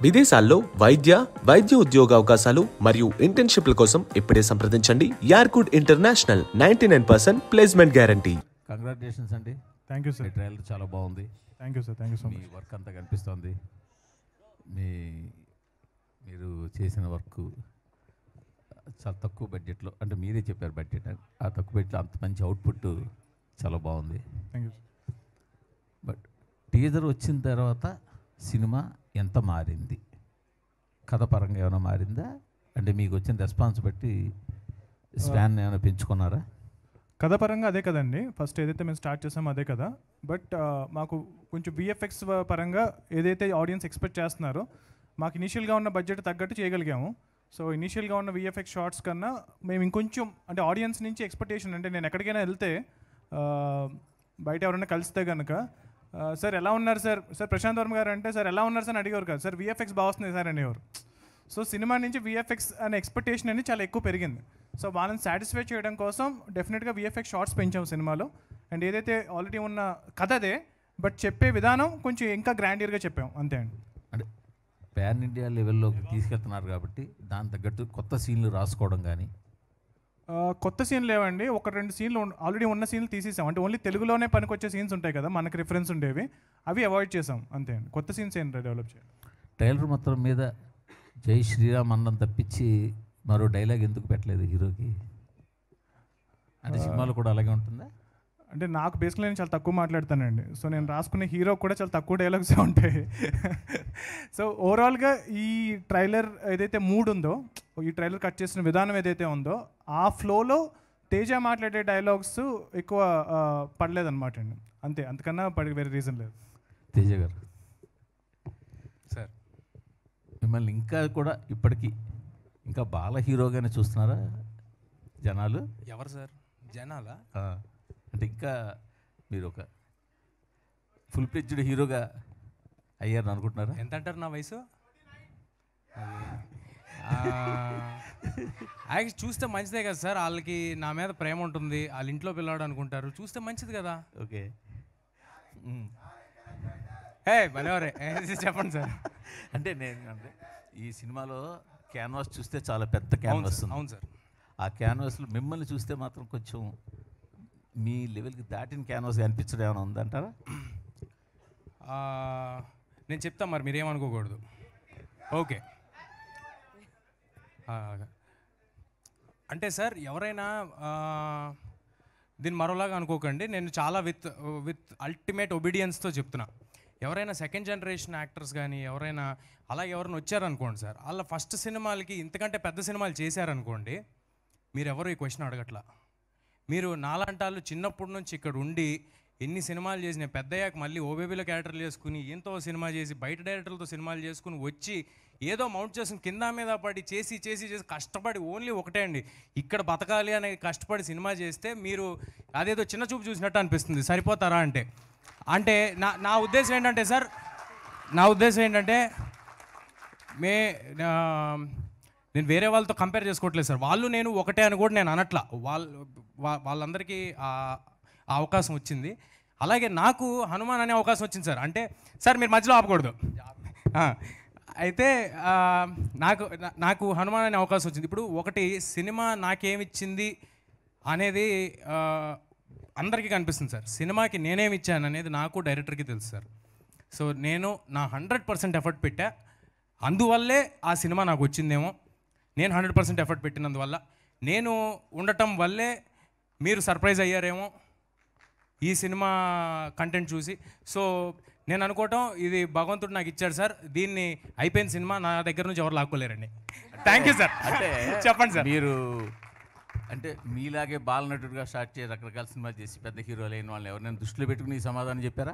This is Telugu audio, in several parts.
విదేశాల్లో వైద్య ఉద్యోగ అవకాశాలు మరియు ఇంటర్న్షిప్ల కోసం ఇప్పుడే సంప్రదించండి యార్కుడ్ ఇంటర్నేషనల్ 99% ప్లేస్మెంట్ గ్యారంటీ. కంగ్రాచులేషన్స్ అండి. Thank you sir. ట్రయల్ చాలా బాగుంది. Thank you sir. Thank you so me much. Work అంతా కనిపిస్తోంది. మీరు చేసిన వర్క్ చాలా తక్కువ బడ్జెట్లో, అంటే మీరే చెప్పారు బడ్జెట్, ఆ తక్కువ బడ్జెట్లో అంత మంచి అవుట్పుట్ చాలా బాగుంది. Thank you. బట్ టీజర్ వచ్చిన తర్వాత సినిమా ఎంత మారింది? కథ పరంగా ఏమైనా మారిందా? అంటే మీకు వచ్చిన రెస్పాన్స్ బట్టి స్పాన్ ఏమైనా పెంచుకున్నారా? కథ పరంగా అదే కదండి, ఫస్ట్ ఏదైతే మేము స్టార్ట్ చేసామో అదే కదా. బట్ మాకు కొంచెం విఎఫ్ఎక్స్ పరంగా ఏదైతే ఆడియన్స్ ఎక్స్పెక్ట్ చేస్తున్నారో మాకు ఇనీషియల్గా ఉన్న బడ్జెట్ తగ్గట్టు చేయగలిగాము. సో ఇనీషియల్గా ఉన్న విఎఫ్ఎక్స్ షార్ట్స్ కన్నా మేము ఇంకొంచెం, అంటే ఆడియన్స్ నుంచి ఎక్స్పెక్టేషన్, అంటే నేను ఎక్కడికైనా వెళ్తే బయట ఎవరైనా కలిస్తే కనుక సార్ ఎలా ఉన్నారు సార్, సార్ ప్రశాంత్ వర్మ గారు అంటే సార్ ఎలా ఉన్నారు సార్ అని అడిగేవారు కాదు, సార్ విఎఫ్ఎక్స్ బాగా వస్తుంది సార్ అనేవారు. సో సినిమా నుంచి విఎఫ్ఎక్స్ అనే ఎక్స్పెక్టేషన్ అనేది చాలా ఎక్కువ పెరిగింది. సో వాళ్ళని సాటిస్ఫై చేయడం కోసం డెఫినెట్గా విఎఫ్ఎక్స్ షార్ట్స్ పెంచాము సినిమాలో. అండ్ ఏదైతే ఆల్రెడీ ఉన్న కథ అదే, బట్ చెప్పే విధానం కొంచెం ఇంకా గ్రాండియర్గా చెప్పాము అంతే అండి. అంటే పాన్ ఇండియా లెవెల్లోకి తీసుకెళ్తున్నారు కాబట్టి దాని తగ్గట్టు కొత్త సీన్లు రాసుకోవడం కానీ? కొత్త సీన్లు లేవండి, ఒక 2 సీన్లు ఆల్రెడీ ఉన్న సీన్లు తీసేసాం. అంటే ఓన్లీ తెలుగులోనే పనికొచ్చే సీన్స్ ఉంటాయి కదా మనకి రిఫరెన్స్ ఉండేవి, అవి అవాయిడ్ చేసాం అంతే అండి. కొత్త సీన్స్ ఏం డెవలప్ చేయాలి. ట్రైలర్ మొత్తం మీద జై శ్రీరామ్ అన్నం తప్పించి మరో డైలాగ్ ఎందుకు పెట్టలేదు హీరోకి? అంటే సినిమాలో కూడా అలాగే ఉంటుందా? అంటే నాకు బేసిక్లీ నేను చాలా తక్కువ మాట్లాడతానండి. సో నేను రాసుకునే హీరో కూడా చాలా తక్కువ డైలాగ్స్ ఉంటాయి. సో ఓవరాల్గా ఈ ట్రైలర్ ఏదైతే మూడ్ ఉందో, ఈ ట్రైలర్ కట్ చేసిన విధానం ఏదైతే ఉందో ఆ ఫ్లోలో తేజ మాట్లాడే డైలాగ్స్ ఎక్కువ పడలేదన్నమాట అండి, అంతే. అంతకన్నా వేరే రీజన్ లేదు. తేజ గారు సార్, మిమ్మల్ని ఇంకా కూడా ఇప్పటికీ ఇంకా బాల హీరోగానే చూస్తున్నారా జనాలు? ఎవరు సార్ జనాలా? అంటే ఇంకా మీరు ఒక ఫుల్ ఫ్లెడ్జ్డ్ హీరోగా అయ్యారని అనుకుంటున్నారా? ఎంత అంటారు నా వయసు? చూస్తే మంచిదే కదా సార్, వాళ్ళకి నా మీద ప్రేమ ఉంటుంది, వాళ్ళ ఇంట్లో పిల్లాడు అనుకుంటారు, చూస్తే మంచిది కదా. ఓకే. భలేవరే చెప్పండి సార్. అంటే అంటే ఈ సినిమాలో క్యాన్వాస్ చూస్తే చాలా పెద్ద క్యాన్వాస్ ఉంది. అవును సార్. ఆ క్యాన్వాస్లో మిమ్మల్ని చూస్తే మాత్రం కొంచెం మీ లెవెల్కి దాటిన క్యాన్వాస్ అనిపించడం ఏమైనా ఉందంటారా? నేను చెప్తాను, మరి మీరేమనుకోకూడదు. ఓకే. అంటే సార్ ఎవరైనా దీన్ని మరోలాగా అనుకోకండి, నేను చాలా విత్ అల్టిమేట్ ఒబీడియన్స్తో చెప్తున్నా. ఎవరైనా సెకండ్ జనరేషన్ యాక్టర్స్ కానీ ఎవరైనా అలా ఎవరైనా వచ్చారనుకోండి సార్, వాళ్ళ ఫస్ట్ సినిమాలకి ఇంతకంటే పెద్ద సినిమాలు చేశారనుకోండి, మీరు ఎవరు ఈ క్వశ్చన్ అడగట్లా. మీరు నాలాంటాళ్ళు చిన్నప్పటి నుంచి ఇక్కడ ఉండి ఎన్ని సినిమాలు చేసి, నేను పెద్దయ్యాక మళ్ళీ ఓబేబీలో క్యారెక్టర్లు చేసుకుని ఎంతో సినిమా చేసి బయట డైరెక్టర్లతో సినిమాలు చేసుకుని వచ్చి ఏదో మౌంట్ చేసుకుని కింద మీద పడి చేసి చేసి చేసి కష్టపడి ఓన్లీ ఒకటే అండి, ఇక్కడ బతకాలి అనే కష్టపడి సినిమా చేస్తే మీరు అదేదో చిన్న చూపు చూసినట్టు అనిపిస్తుంది. సరిపోతారా అంటే అంటే నా ఉద్దేశం ఏంటంటే సార్, నా ఉద్దేశం ఏంటంటే నేను వేరే వాళ్ళతో కంపేర్ చేసుకోవట్లేదు సార్. వాళ్ళు నేను ఒకటే అని కూడా నేను అనట్లా. వాళ్ళందరికీ ఆ అవకాశం వచ్చింది. అలాగే నాకు హనుమాన్ అనే అవకాశం వచ్చింది సార్. అంటే సార్ మీరు మధ్యలో ఆపకూడదు. అయితే నాకు హనుమాన్ అనే అవకాశం వచ్చింది. ఇప్పుడు ఒకటి సినిమా నాకేమిచ్చింది అనేది అందరికీ కనిపిస్తుంది సార్. సినిమాకి నేనేమిచ్చాను అనేది నాకు డైరెక్టర్కి తెలుసు సార్. సో నేను నా 100% ఎఫర్ట్ పెట్టా, అందువల్లే ఆ సినిమా నాకు వచ్చిందేమో. నేను 100% ఎఫర్ట్ పెట్టినందువల్ల, నేను ఉండటం వల్లే మీరు సర్ప్రైజ్ అయ్యారేమో ఈ సినిమా కంటెంట్ చూసి. సో నేను అనుకోవటం ఇది భగవంతుడు నాకు ఇచ్చాడు సార్, దీన్ని అయిపోయిన సినిమా నా దగ్గర నుంచి ఎవరు లాక్కోలేరండి. Thank you sir. అంటే చెప్పండి సార్. మీరు అంటే మీలాగే బాలనటుడిగా స్టార్ట్ చేసి రకరకాల సినిమాలు చేసి పెద్ద హీరోలు అయిన వాళ్ళని ఎవరైనా దృష్టిలో పెట్టుకుని సమాధానం చెప్పారా?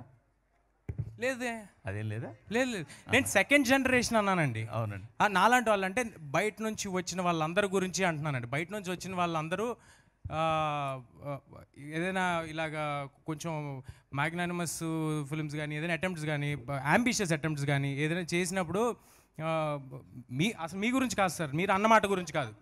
లేదే. అదేం లేదా? లేదు, నేను సెకండ్ జనరేషన్ అన్నానండి. అవునండి. నాలాంటి వాళ్ళు అంటే బయట నుంచి వచ్చిన వాళ్ళందరి గురించి అంటున్నానండి. బయట నుంచి వచ్చిన వాళ్ళందరూ ఏదైనా ఇలాగా కొంచెం మ్యాగ్నానిమస్ ఫిల్మ్స్ కానీ ఏదైనా అటెంప్ట్స్ కానీ అంబిషియస్ అటెంప్ట్స్ కానీ ఏదైనా చేసినప్పుడు అసలు మీ గురించి కాదు సార్, మీరు అన్నమాట గురించి కాదు.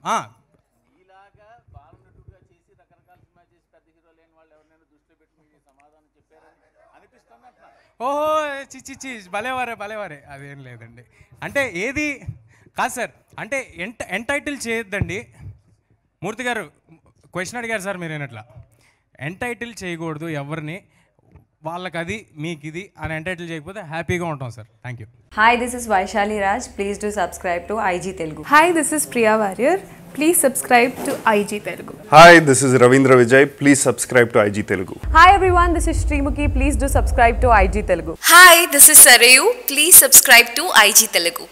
ఓహో చిచ్చి భలేవారే అదేం లేదండి. అంటే ఏది కాదు సార్, అంటే ఎంటైటిల్ చేయొద్దండి. మూర్తి గారు క్వశ్చన్ అడిగారు సార్ మీరు అట్లా ఎంటైటిల్ చేయకూడదు ఎవరిని, వాళ్ళకి అది మీకు ఇది అని ఎంటైటిల్ చేయకపోతే హ్యాపీగా ఉంటాం sir. Thank you. Hi, this is Vaishali Raj. Please do subscribe to IG Telugu. Hi, this is Priya Warrior. Please subscribe to IG Telugu. Hi, this is Ravindra Vijay. Please subscribe to IG Telugu. Hi everyone, this is Srimuki. Please do subscribe to IG Telugu. Hi, this is Sarayu. Please subscribe to IG Telugu.